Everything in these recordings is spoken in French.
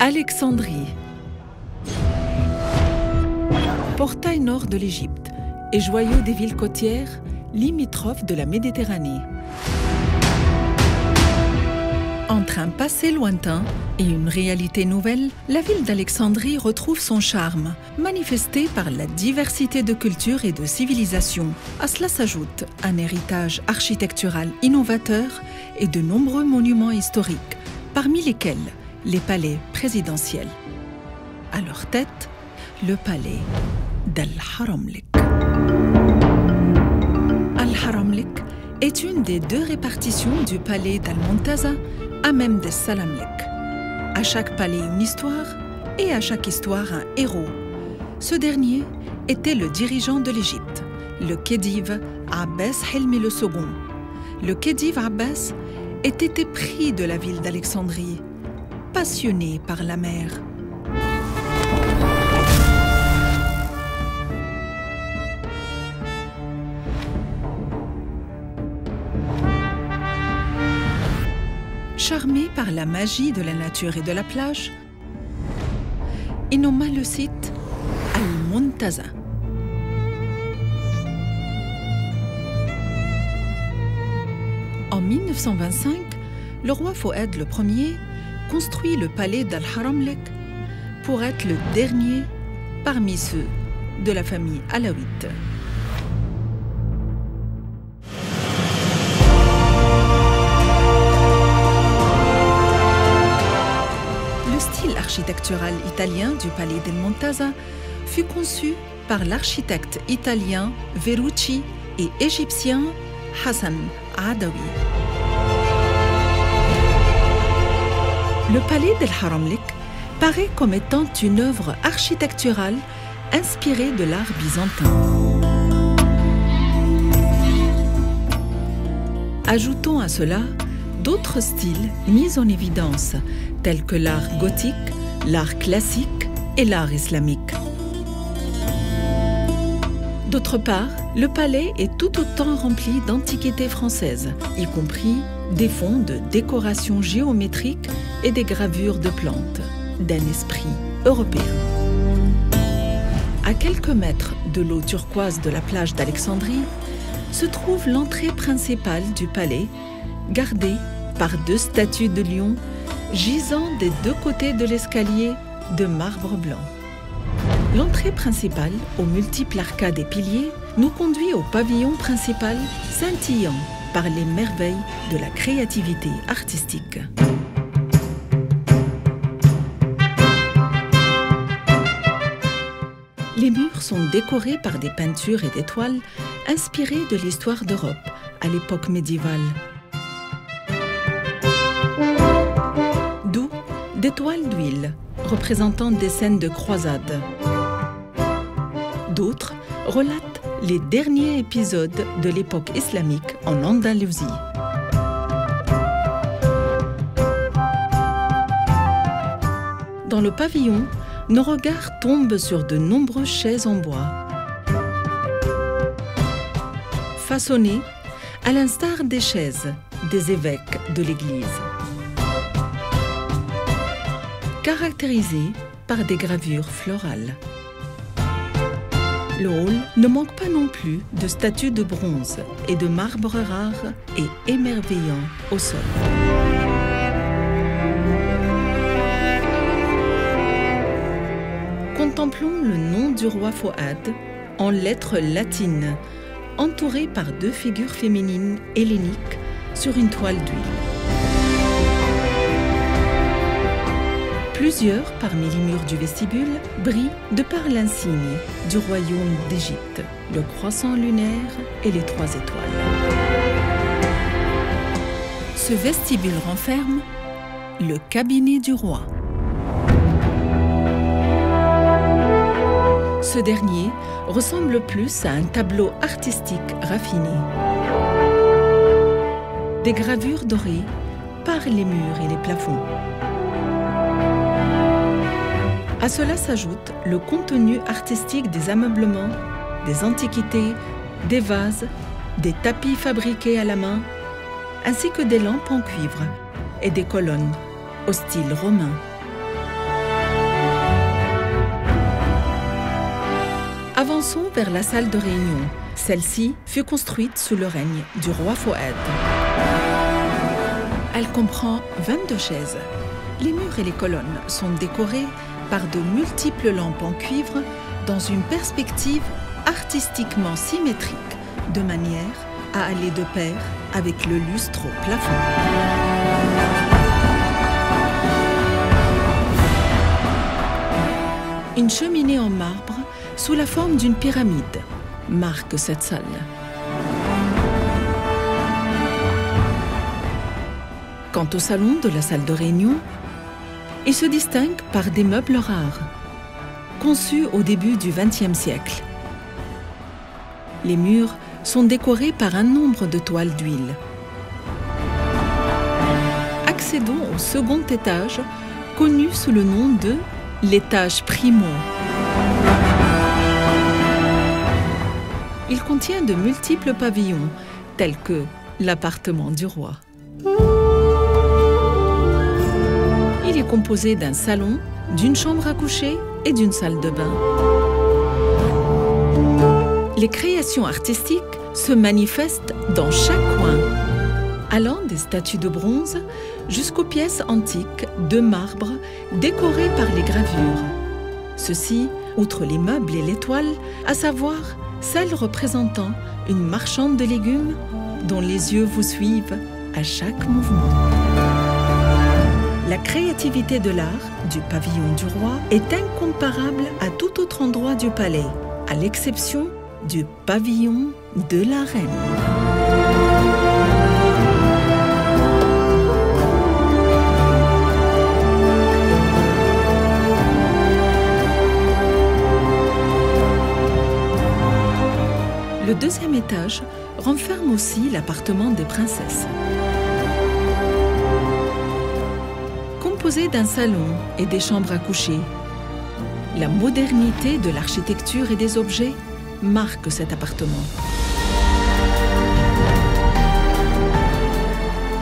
Alexandrie, portail nord de l'Égypte et joyau des villes côtières limitrophes de la Méditerranée. Entre un passé lointain et une réalité nouvelle, la ville d'Alexandrie retrouve son charme, manifesté par la diversité de cultures et de civilisations. À cela s'ajoute un héritage architectural innovateur et de nombreux monuments historiques, parmi lesquels les palais présidentiels. À leur tête, le palais d'Al-Haramlik. Al-Haramlik est une des deux répartitions du palais d'Al-Muntaza à même des Salamlik. À chaque palais une histoire et à chaque histoire un héros. Ce dernier était le dirigeant de l'Égypte, le Khedive Abbas Hilmi II. Le Khedive Abbas était épris de la ville d'Alexandrie, passionné par la mer. Charmé par la magie de la nature et de la plage, il nomma le site Al-Muntaza. En 1925, le roi Fouad Ier construit le palais d'Al-Haramlik pour être le dernier parmi ceux de la famille alawite. Architectural italien du palais del Muntaza fut conçu par l'architecte italien Verrucci et égyptien Hassan Adawi. Le palais del Haramlik paraît comme étant une œuvre architecturale inspirée de l'art byzantin. Ajoutons à cela d'autres styles mis en évidence, tels que l'art gothique, l'art classique et l'art islamique. D'autre part, le palais est tout autant rempli d'antiquités françaises, y compris des fonds de décoration géométrique et des gravures de plantes, d'un esprit européen. À quelques mètres de l'eau turquoise de la plage d'Alexandrie, se trouve l'entrée principale du palais, gardée par deux statues de lions gisant des deux côtés de l'escalier de marbre blanc. L'entrée principale, aux multiples arcades et piliers, nous conduit au pavillon principal scintillant par les merveilles de la créativité artistique. Les murs sont décorés par des peintures et des toiles inspirées de l'histoire d'Europe à l'époque médiévale. D'où des toiles d'huile représentant des scènes de croisade. D'autres relatent les derniers épisodes de l'époque islamique en Andalousie. Dans le pavillon, nos regards tombent sur de nombreuses chaises en bois, façonnées à l'instar des chaises des évêques de l'Église, caractérisées par des gravures florales. Le hall ne manque pas non plus de statues de bronze et de marbre rares et émerveillants au sol. Contemplons le nom du roi Fouad en lettres latines, entouré par deux figures féminines helléniques sur une toile d'huile. Plusieurs parmi les murs du vestibule brillent de par l'insigne du royaume d'Égypte, le croissant lunaire et les 3 étoiles. Ce vestibule renferme le cabinet du roi. Ce dernier ressemble plus à un tableau artistique raffiné. Des gravures dorées parent les murs et les plafonds. À cela s'ajoute le contenu artistique des ameublements, des antiquités, des vases, des tapis fabriqués à la main, ainsi que des lampes en cuivre et des colonnes au style romain. Avançons vers la salle de réunion. Celle-ci fut construite sous le règne du roi Fouad. Elle comprend 22 chaises. Les murs et les colonnes sont décorés par de multiples lampes en cuivre dans une perspective artistiquement symétrique, de manière à aller de pair avec le lustre au plafond. Une cheminée en marbre sous la forme d'une pyramide marque cette salle. Quant au salon de la salle de réunion, il se distingue par des meubles rares, conçus au début du XXe siècle. Les murs sont décorés par un nombre de toiles d'huile. Accédons au second étage, connu sous le nom de l'étage primo. Il contient de multiples pavillons, tels que l'appartement du roi. Il est composé d'un salon, d'une chambre à coucher et d'une salle de bain. Les créations artistiques se manifestent dans chaque coin, allant des statues de bronze jusqu'aux pièces antiques de marbre décorées par les gravures. Ceci, outre les meubles et les toiles, à savoir celles représentant une marchande de légumes dont les yeux vous suivent à chaque mouvement. La créativité de l'art du pavillon du roi est incomparable à tout autre endroit du palais, à l'exception du pavillon de la reine. Le deuxième étage renferme aussi l'appartement des princesses. Composé d'un salon et des chambres à coucher, la modernité de l'architecture et des objets marque cet appartement.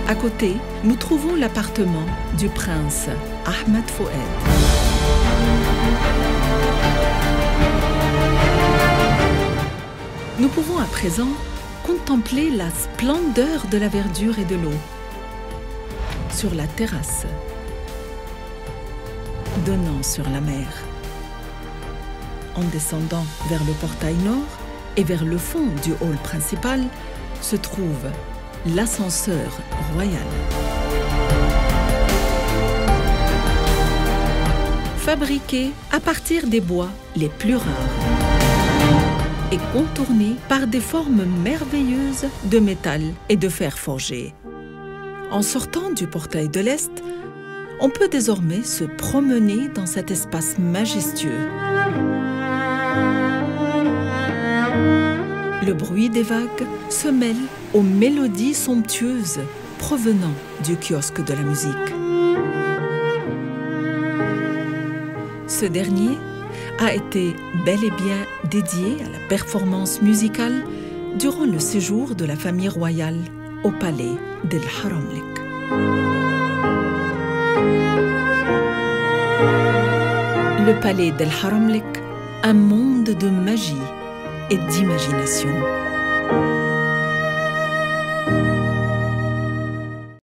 À côté, nous trouvons l'appartement du prince Ahmed Fouad. Nous pouvons à présent contempler la splendeur de la verdure et de l'eau sur la terrasse donnant sur la mer. En descendant vers le portail nord et vers le fond du hall principal se trouve l'ascenseur royal. Fabriqué à partir des bois les plus rares et contourné par des formes merveilleuses de métal et de fer forgé. En sortant du portail de l'Est, on peut désormais se promener dans cet espace majestueux. Le bruit des vagues se mêle aux mélodies somptueuses provenant du kiosque de la musique. Ce dernier a été bel et bien dédié à la performance musicale durant le séjour de la famille royale au palais d'El Haramlik. Le palais d'El Haramlik, un monde de magie et d'imagination.